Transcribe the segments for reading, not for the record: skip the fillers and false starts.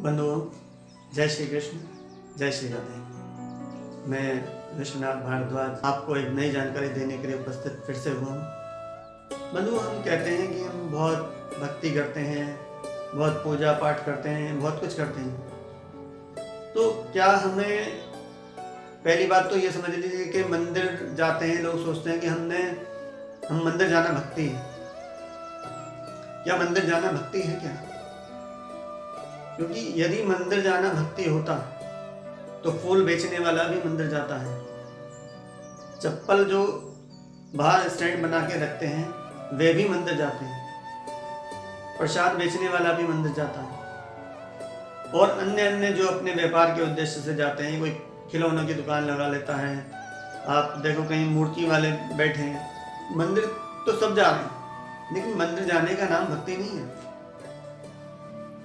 बंधुओं, जय श्री कृष्ण, जय श्री राधे। मैं विश्वनाथ भारद्वाज आपको एक नई जानकारी देने के लिए उपस्थित फिर से हुआ हूँ। बंधुओं, हम कहते हैं कि हम बहुत भक्ति करते हैं, बहुत पूजा पाठ करते हैं, बहुत कुछ करते हैं। तो क्या हमें पहली बात तो ये समझ लीजिए कि मंदिर जाते हैं, लोग सोचते हैं कि हम मंदिर जाना भक्ति है। क्या मंदिर जाना भक्ति है क्या? क्योंकि यदि मंदिर जाना भक्ति होता तो फूल बेचने वाला भी मंदिर जाता है, चप्पल जो बाहर स्टैंड बना के रखते हैं वे भी मंदिर जाते हैं, प्रसाद बेचने वाला भी मंदिर जाता है, और अन्य अन्य जो अपने व्यापार के उद्देश्य से जाते हैं। कोई खिलौनों की दुकान लगा लेता है, आप देखो कहीं मूर्ति वाले बैठे हैं। मंदिर तो सब जा रहे हैं, लेकिन मंदिर जाने का नाम भक्ति नहीं है।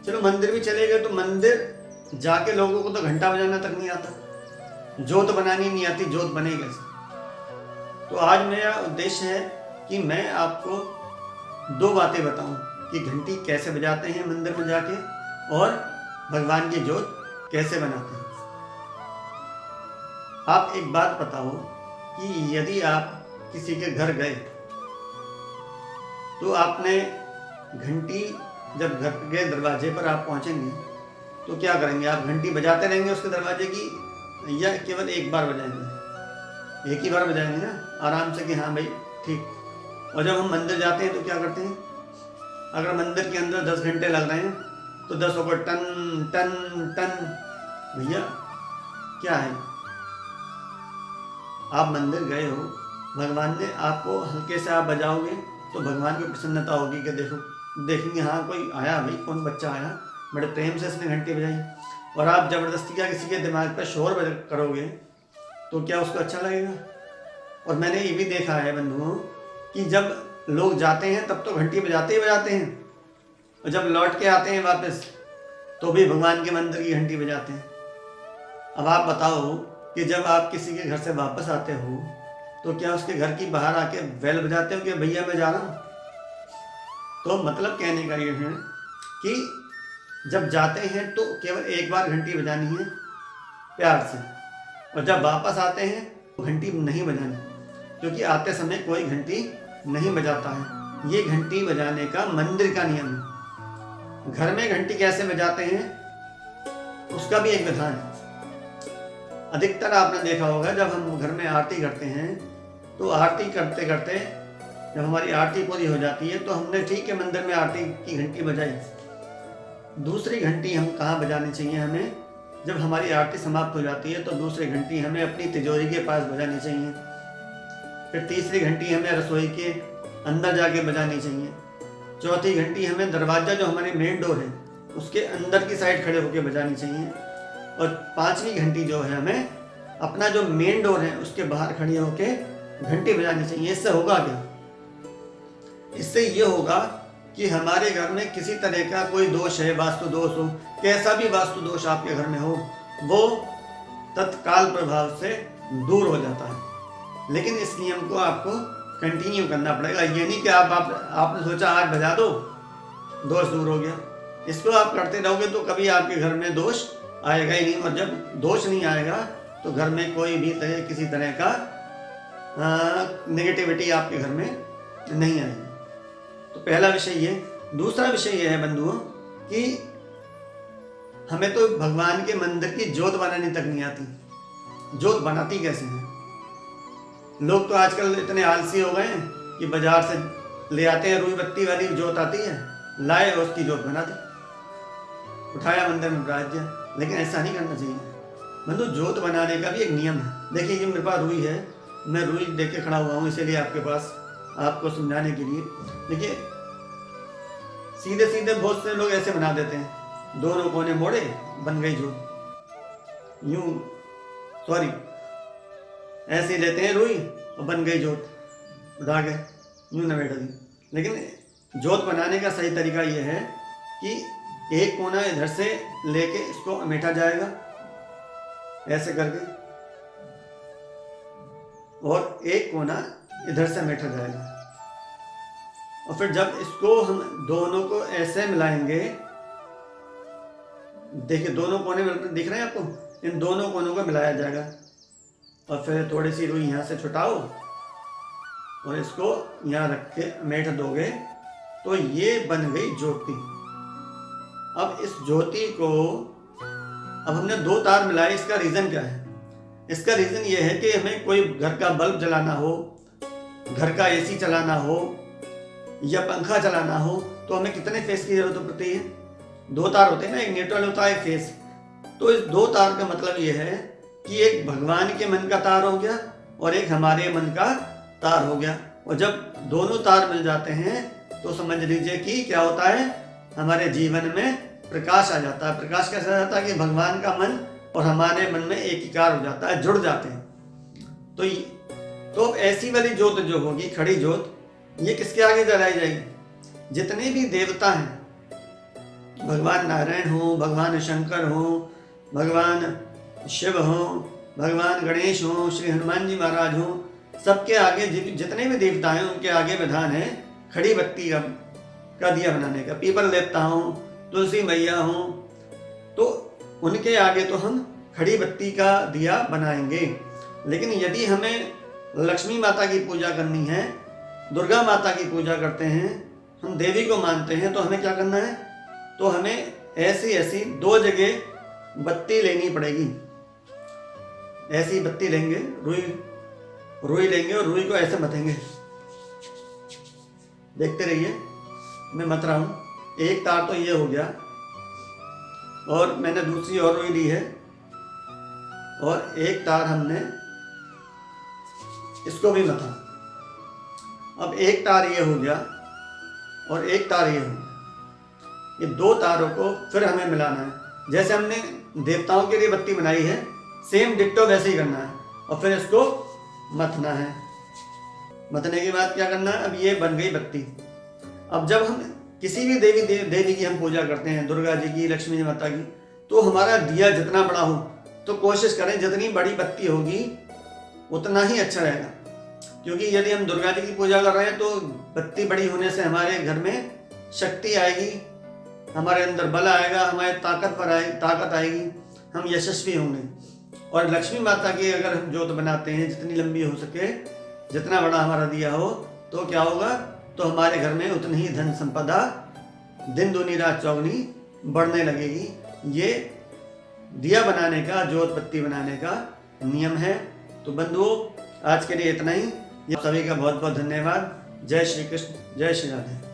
चलो मंदिर भी चले गए तो मंदिर जाके लोगों को तो घंटा बजाना तक नहीं आता, जोत बनानी नहीं आती, जोत बने कैसे? तो आज मेरा उद्देश्य है कि मैं आपको दो बातें बताऊं कि घंटी कैसे बजाते हैं मंदिर में जाके और भगवान की जोत कैसे बनाते हैं। आप एक बात बताओ कि यदि आप किसी के घर गए तो आपने घंटी, जब घर के दरवाजे पर आप पहुंचेंगे तो क्या करेंगे? आप घंटी बजाते रहेंगे उसके दरवाजे की, या केवल एक बार बजाएंगे? एक ही बार बजाएंगे ना, आराम से कि हाँ भाई ठीक। और जब हम मंदिर जाते हैं तो क्या करते हैं? अगर मंदिर के अंदर 10 घंटे लग रहे हैं तो 10 को टन टन टन। भैया क्या है? आप मंदिर गए हो, भगवान ने आपको हल्के से आप बजाओगे तो भगवान की प्रसन्नता होगी कि देखेंगे हाँ कोई आया, भाई कौन बच्चा आया, बड़े प्रेम से इसने घंटी बजाई। और आप जबरदस्ती क्या किसी के दिमाग पर शोर करोगे तो क्या उसको अच्छा लगेगा? और मैंने ये भी देखा है बंधुओं कि जब लोग जाते हैं तब तो घंटी बजाते ही बजाते हैं, और जब लौट के आते हैं वापस तो भी भगवान के मंदिर की घंटी बजाते हैं। अब आप बताओ कि जब आप किसी के घर से वापस आते हो तो क्या उसके घर की बाहर आके बेल बजाते हो कि भैया मैं जा रहा हूँ? तो मतलब कहने का ये है कि जब जाते हैं तो केवल एक बार घंटी बजानी है प्यार से, और जब वापस आते हैं तो घंटी नहीं बजानी, क्योंकि आते समय कोई घंटी नहीं बजाता है। ये घंटी बजाने का मंदिर का नियम है। घर में घंटी कैसे बजाते हैं उसका भी एक विधान है। अधिकतर आपने देखा होगा जब हम घर में आरती करते हैं तो आरती करते करते जब हमारी आरती पूरी हो जाती है तो हमने ठीक है मंदिर में आरती की घंटी बजाई, दूसरी घंटी हम कहाँ बजानी चाहिए? हमें जब हमारी आरती समाप्त हो जाती है तो दूसरी घंटी हमें अपनी तिजोरी के पास बजानी चाहिए, फिर तीसरी घंटी हमें रसोई के अंदर जाके बजानी चाहिए, चौथी घंटी हमें दरवाज़ा जो हमारी मेन डोर है उसके अंदर की साइड खड़े होकर बजानी चाहिए, और पांचवी घंटी जो है हमें अपना जो मेन डोर है उसके बाहर खड़ी होकर घंटी बजानी चाहिए। इससे होगा क्या? इससे ये होगा कि हमारे घर में किसी तरह का कोई दोष है, वास्तु दोष हो, कैसा भी वास्तु दोष आपके घर में हो, वो तत्काल प्रभाव से दूर हो जाता है। लेकिन इस नियम को आपको कंटिन्यू करना पड़ेगा। ये नहीं कि आपने सोचा आज बजा दो, दोष दूर हो गया। इसको आप करते रहोगे तो कभी आपके घर में दोष आएगा ही नहीं, और जब दोष नहीं आएगा तो घर में कोई भी किसी तरह का नेगेटिविटी आपके घर में नहीं आएगी। तो पहला विषय ये। दूसरा विषय ये है बंधुओं कि हमें तो भगवान के मंदिर की जोत बनानी तक नहीं आती। जोत बनाती कैसे है? लोग तो आजकल इतने आलसी हो गए हैं कि बाजार से ले आते हैं, रुई बत्ती वाली जोत आती है, लाए और उसकी जोत बना दी, उठाया मंदिर में बिराज दिया। लेकिन ऐसा नहीं करना चाहिए बंधु। जोत बनाने का भी एक नियम है। देखिए ये मेरे पास रुई है, मैं रुई देख के खड़ा हुआ हूँ इसीलिए आपके पास आपको समझाने के लिए। देखिए सीधे सीधे बहुत से लोग ऐसे बना देते हैं, दोनों कोने मोड़े बन गई जोत, यूं सॉरी ऐसे लेते हैं रुई और बन गई जोत, उठा गए यूं न बैठा दी। लेकिन जोत बनाने का सही तरीका यह है कि एक कोना इधर से लेके इसको अमेठा जाएगा ऐसे करके, और एक कोना इधर से अमेठा जाएगा, और फिर जब इसको हम दोनों को ऐसे मिलाएंगे देखिए दोनों कोने बिल्कुल दिख रहे हैं आपको, इन दोनों कोनों को मिलाया जाएगा और फिर थोड़ी सी रुई यहाँ से छुटाओ और इसको यहाँ रख के मेठ दोगे तो ये बन गई ज्योति। अब इस ज्योति को अब हमने 2 तार मिलाए, इसका रीज़न क्या है? इसका रीज़न ये है कि हमें कोई घर का बल्ब जलाना हो, घर का एसी चलाना हो या पंखा चलाना हो तो हमें कितने फेस की जरूरत पड़ती है? 2 तार होते हैं ना, एक न्यूट्रल होता है, एक फेस। तो इस 2 तार का मतलब ये है कि एक भगवान के मन का तार हो गया और एक हमारे मन का तार हो गया। और जब दोनों तार मिल जाते हैं तो समझ लीजिए कि क्या होता है, हमारे जीवन में प्रकाश आ जाता है। प्रकाश कैसे आ जाता है कि भगवान का मन और हमारे मन में एकीकार हो जाता है, जुड़ जाते हैं। तो ऐसी वाली ज्योत जो होगी, खड़ी ज्योत, ये किसके आगे जलाई जाएगी? जितने भी देवता हैं, भगवान नारायण हो, भगवान शंकर हो, भगवान शिव हो, भगवान गणेश हो, श्री हनुमान जी महाराज हो, सबके आगे जितने भी देवता हैं उनके आगे विधान है खड़ी बत्ती का दिया बनाने का। पीपल देवता हो, तुलसी मैया हो, तो उनके आगे तो हम खड़ी बत्ती का दिया बनाएंगे। लेकिन यदि हमें लक्ष्मी माता की पूजा करनी है, दुर्गा माता की पूजा करते हैं, हम देवी को मानते हैं, तो हमें क्या करना है? तो हमें ऐसी 2 जगह बत्ती लेनी पड़ेगी। ऐसी बत्ती लेंगे, रुई लेंगे और रुई को ऐसे मथेंगे। देखते रहिए, मैं मत रहा हूँ। एक तार तो ये हो गया और मैंने दूसरी और रुई ली है और एक तार हमने इसको भी मथा। अब एक तार ये हो गया और एक तार ये हो गया। ये 2 तारों को फिर हमें मिलाना है। जैसे हमने देवताओं के लिए बत्ती बनाई है, सेम डिट्टो वैसे ही करना है और फिर इसको मथना है। मथने के बाद क्या करना है? अब ये बन गई बत्ती। अब जब हम किसी भी देवी की हम पूजा करते हैं, दुर्गा जी की, लक्ष्मी माता की, तो हमारा दिया जितना बड़ा हो तो कोशिश करें जितनी बड़ी बत्ती होगी उतना ही अच्छा रहेगा। क्योंकि यदि हम दुर्गा जी की पूजा कर रहे हैं तो बत्ती बड़ी होने से हमारे घर में शक्ति आएगी, हमारे अंदर बल आएगा, हमारे ताकत आएगी, हम यशस्वी होंगे। और लक्ष्मी माता की अगर हम जोत बनाते हैं जितनी लंबी हो सके, जितना बड़ा हमारा दिया हो, तो क्या होगा? तो हमारे घर में उतनी ही धन संपदा दिन दूनी रात चौगनी बढ़ने लगेगी। ये दिया बनाने का, जोत बत्ती बनाने का नियम है। तो बंधुओं, आज के लिए इतना ही। सभी का बहुत बहुत धन्यवाद। जय श्री कृष्ण, जय श्री राधे।